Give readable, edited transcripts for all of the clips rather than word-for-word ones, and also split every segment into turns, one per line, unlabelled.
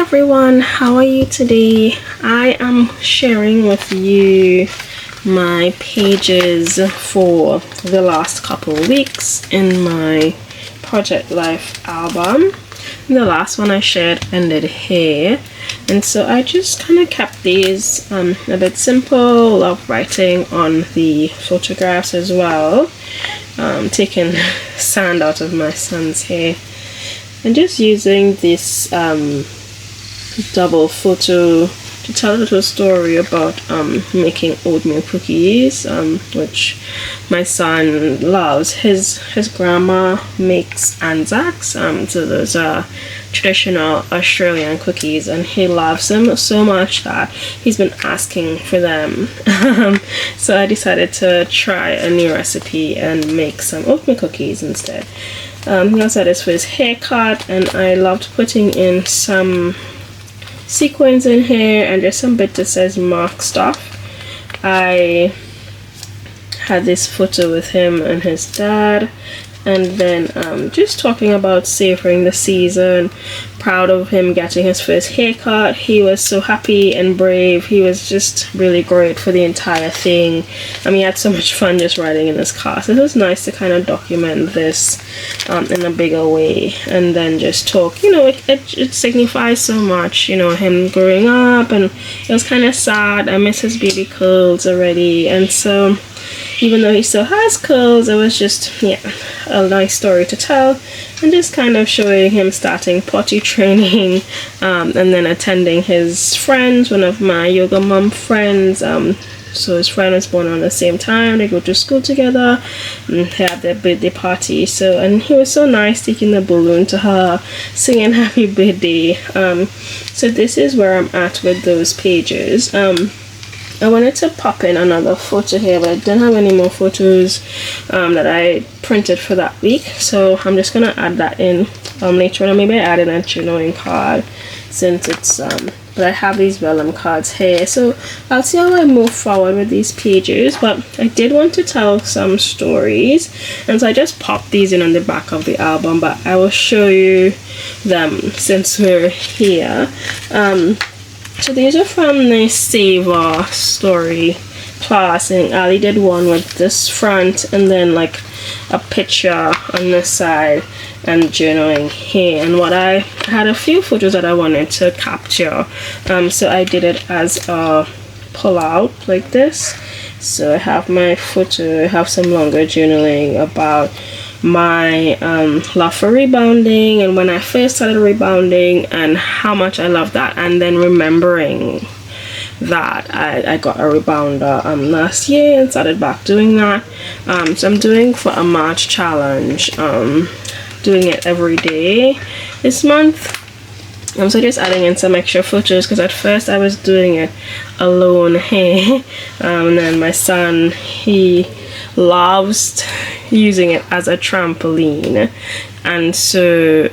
everyone, how are you today? I am sharing with you my pages for the last couple weeks in my Project Life album. The last one I shared ended here, and so I just kind of kept these a bit simple. Love writing on the photographs as well, taking sand out of my son's hair and just using this double photo to tell a little story about making oatmeal cookies, which my son loves. His grandma makes Anzacs, so those are traditional Australian cookies, and he loves them so much that he's been asking for them. So I decided to try a new recipe and make some oatmeal cookies instead. He also had this for his haircut, and I loved putting in some sequins in here and just some bit that says mark stuff. I had this photo with him and his dad, and then just talking about savoring the season, proud of him getting his first haircut. He was so happy and brave. He was just really great for the entire thing. I mean, he had so much fun just riding in his car, so it was nice to kind of document this in a bigger way, and then just talk, you know, it signifies so much, you know, him growing up, and it was kind of sad. I miss his baby curls already, and so even though he still has curls, it was just, yeah, a nice story to tell, and just kind of showing him starting potty training, and then attending his friends, one of my yoga mom friends. So his friend was born around the same time. They go to school together and they had their birthday party. So, and he was so nice, taking the balloon to her, singing happy birthday. So this is where I'm at with those pages. I wanted to pop in another photo here, but I didn't have any more photos that I printed for that week, so I'm just gonna add that in later on. Maybe I add in a journaling card since it's but I have these vellum cards here, so I'll see how I move forward with these pages. But I did want to tell some stories, and so I just popped these in on the back of the album, but I will show you them since we're here. So these are from the Savor story class, and Ali did one with this front and then like a picture on this side and journaling here. And what I had a few photos that I wanted to capture, so I did it as a pull out like this. So I have my photo, I have some longer journaling about my love for rebounding, and when I first started rebounding and how much I love that, and then remembering that I got a rebounder last year and started back doing that. So I'm doing for a March challenge, doing it every day this month. So just adding in some extra photos, because at first I was doing it alone here, and then my son, he loves using it as a trampoline, and so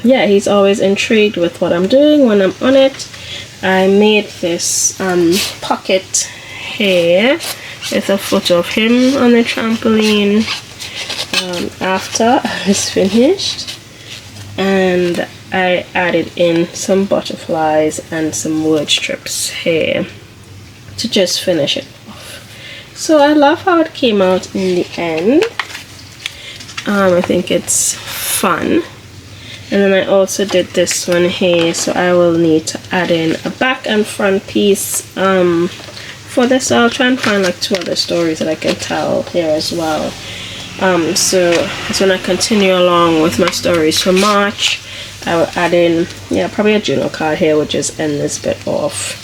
yeah, he's always intrigued with what I'm doing when I'm on it. I made this pocket here with a photo of him on the trampoline after I was finished, and I added in some butterflies and some word strips here to just finish it off. So I love how it came out in the end. I think it's fun. And then I also did this one here, so I will need to add in a back and front piece for this. So I'll try and find like 2 other stories that I can tell here as well. So that's when I continue along with my stories for March. I will add in, yeah, probably a journal card here, which is end this bit off,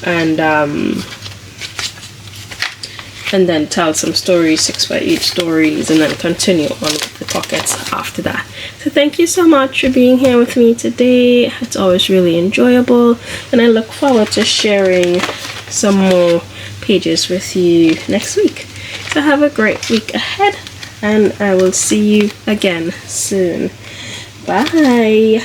and then tell some stories, 6 by 8 stories, and then continue on with the pockets after that. So thank you so much for being here with me today. It's always really enjoyable, and I look forward to sharing some more pages with you next week. So have a great week ahead, and I will see you again soon. Bye.